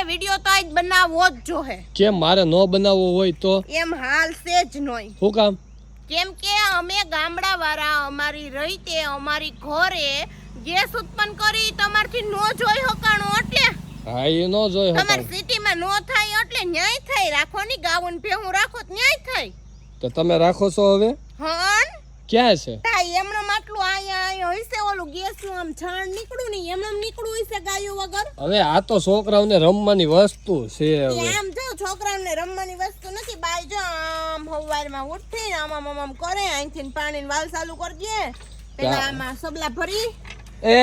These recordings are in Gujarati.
વિડિયો તો આજ બનાવવો જ જોહે કેમ મારે નો બનાવવો હોય તો એમ હાલ છે જ નોય શું કામ કેમ કે અમે ગામડા વાળા અમારી રહીતે અમારી ઘરે ગેસ ઉત્પન્ન કરી તમારથી નો જોઈ હકાણો એટલે હા એ નો જોઈ તમારી સિટીમાં નો થાય એટલે ન્યાય થાય રાખો ની ગાવન ભેહું રાખો તો ન્યાય થાય તો તમે રાખો છો હવે હન ક્યાં છે તાઈ એમનો માટલું આયા હશે ઓલું ગેસ નું આમ છાણ નીકળું ની એમનો નીકળું હશે ગાયો વગર હવે આ તો છોકરાઓને રમવાની વસ્તુ છે હવે આમ જો છોકરાઓને રમવાની વસ્તુ નથી બાઈ જો આમ હવારમાં ઉઠે આમ કરે અહીંથી પાણી વાલ ચાલુ કરજે પેલા આમાં સબલા ભરી એ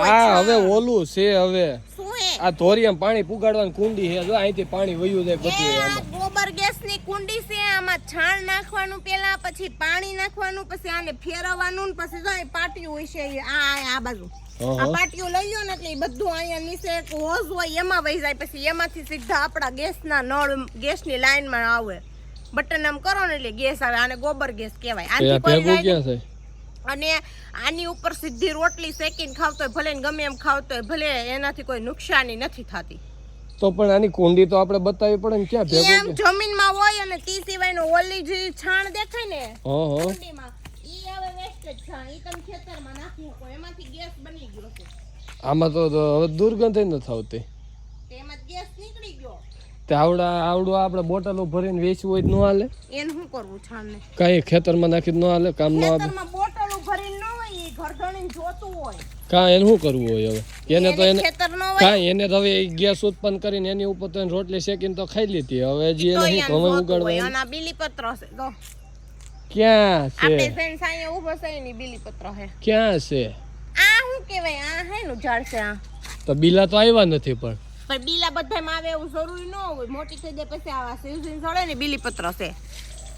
આ હવે ઓલું છે હવે શું હે આ ધોરિયામાં પાણી પુગાડવાની કુંડી છે જો અહીંથી પાણી વયું જાય બધું આમાં ગોબર ગેસ ની કુંડી છે આમાં છાણ નાખવાનું પેલા પછી પાણી નાખવાનું પછી આને ફેરવવાનું ને પછી જો પાટિયું હોય છે આ બાજુ આ પાટિયું લઈ લ્યો ને એટલે બધું અહીંયા નીચે એક હોઝ હોય એમાં વહી જાય પછી એમાંથી સીધા આપણા ગેસના નળ ગેસની લાઈનમાં આવે બટન આમ કરો ને એટલે ગેસ આવે આને ગોબર ગેસ કહેવાય આથી ભેગું ક્યાં છે અને આની ઉપર સીધી રોટલી શેકીને ખાવતો હોય ભલે ગમે એમ ખાવતો હોય ભલે એનાથી કોઈ નુકસાની નથી થતી તો પણ આની કુંડી તો આપણે બતાવવી પડે ને ક્યાં ભેગું એમ જમીનમાં હોય અને તી સિવાયનો ઓલી જે છાણ દેખાય ને કુંડીમાં ઈ આવે વેસ્ટેજ છાણ ઈ તમે ખેતરમાં નાખી શકો એમાંથી ગેસ બની ગયો છે આમાં તો હવે દુર્ગંધ ન થાવતી તેમાં ગેસ નીકળી ગયો તે આવડું આપણે બોટલો ભરીને વેચવું હોય તો ન હાલે એને શું કરવું છાણને કાંઈ ખેતરમાં નાખી ન હાલે કામ ન આવે ખેતરમાં બોટલો ભરીને ન હોય ઈ ઘરધણીને જોતું હોય કાંઈ એને શું કરવું હોય હવે એને તો એને ખેતર ન હોય કાંઈ એને તો હવે ગેસ ઉત્પન્ન કરીને એની ઉપર તો એને રોટલી શેકીને તો ખાઈ લીધી હવે હજી એને શું ઘઉં ઉગાડવા આના બીલીપત્ર છે તો ક્યાં છે આપણે સેન સાઈએ ઊભો છે એની બીલીપત્ર છે ક્યાં છે આ શું કહેવાય આ હેનું ઝાડ છે આ તો બીલા તો આવ્યા નથી પણ બીલા બધામાં આવે એવું જરૂરી ન હોય મોટી થઈ જાય પછી આવા સીઝન સળે ને બીલીપત્ર છે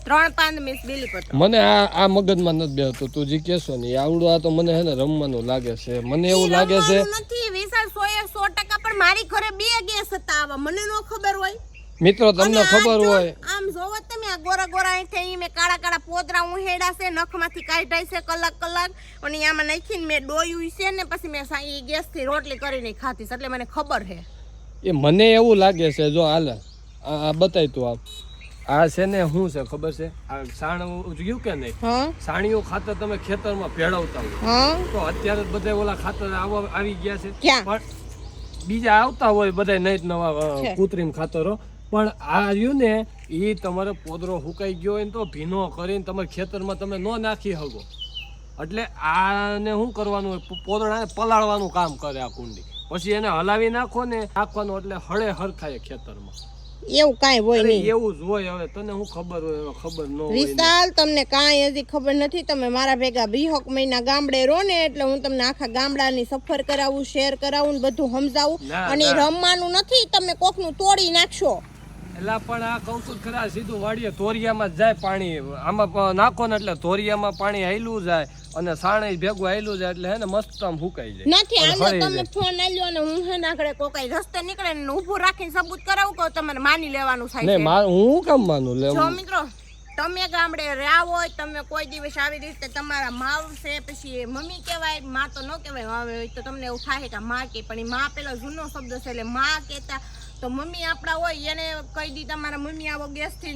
3-5 મિસ બીલીપત્ર મને આ મગજમાં નથી બેહતું તું જે કહેશો ને આવડું આ તો મને હે ને રમવાનું લાગે છે મને એવું લાગે છે નથી વિશાલ 100% પણ મારી ઘરે 2 ગેસ હતા આવા મને નો ખબર હોય મિત્રો તમને ખબર હોય આમ જોવો તમે આ ગોરા ગોરા અહીંથી મે કાળા કાળા પોદરા ઉહેડા છે નખમાંથી કાઢાય છે કલાક અને આમાં નાખીને મે ડોયું છે ને પછી મે સાઈ ગેસ થી રોટલી કરીને ખાતી એટલે મને ખબર છે એ મને એવું લાગે છે જો હાલ આ બતાય તું આ છે ને શું છે ખબર છે આ સાણું ઉગ્યું કે નહીં સાણિયું ખાતર તમે ખેતરમાં ભેળવતા હોય તો અત્યારે બધા ઓલા ખાતર આવી ગયા છે પણ બીજા આવતા હોય બધા નહીં નવા કૃત્રિમ ખાતરો પણ આ રહ્યું ને એ તમારે પોદરો હુકાઈ ગયો હોય ને તો ભીનો કરીને તમારે ખેતરમાં તમે ન નાખી શકો એટલે આને શું કરવાનું હોય પોદરાને પલાળવાનું કામ કરે આ કુંડી પછી એને હલાવી નાખો ને નાખવાનું એટલે હળે હરખાય ખેતરમાં એવું કાઈ હોય નહીં એવું જ હોય હવે તને હું ખબર હોય ખબર ન હોય વિશાલ તમને કાઈ હજી ખબર નથી તમે મારા ભેગા 20 મહિના ગામડે રહો ને એટલે હું તમને આખા ગામડાની સફર કરાવું શેર કરાવું ને બધું સમજાવું અને રમવાનું નથી તમે કોકનું તોડી નાખશો એલા પણ આ કહું છું ખરા સીધું વાડીએ તોરિયામાં જ જાય પાણી આમાં નાખો ને એટલે તોરિયામાં પાણી હાઈલું જાય અને સાણે ભેગું હાઈલું જાય એટલે હે ને મસ્ત આમ ફૂકાઈ જાય નથી આનો તમે ફોન આલ્યો ને હું હે નાખડે કોકાઈ રસ્તે નીકળે ને ઊભું રાખીને સબૂત કરાવું કહું તમારે માની લેવાનું થાય છે નહીં હું કામ માનું લે જો મિત્રો તમે ગામડે રહ્યા હોય તમે કોઈ દિવસ આવી રીતે તમારા માવ છે પછી મમ્મી કહેવાય માં તો ન કહેવાય હવે તો તમને એવું થાય કે માં કે પણ માં પેલો જૂનો શબ્દ છે એટલે માં કહેતા તો મમ્મી આપણા હોય એને કહી દી તમારા મમ્મી આવો ગેસથી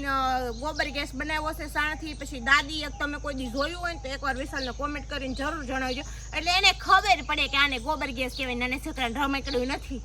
ગોબર ગેસ બનાવ્યો છે સાણથી પછી દાદી એક તમે કોઈ દી જોયું હોય ને તો એકવાર વિશાલને કોમેન્ટ કરીને જરૂર જણાવજો એટલે એને ખબર પડે કે આને ગોબર ગેસ કહેવાય નાના છોકરાને રમાકડ્યું નથી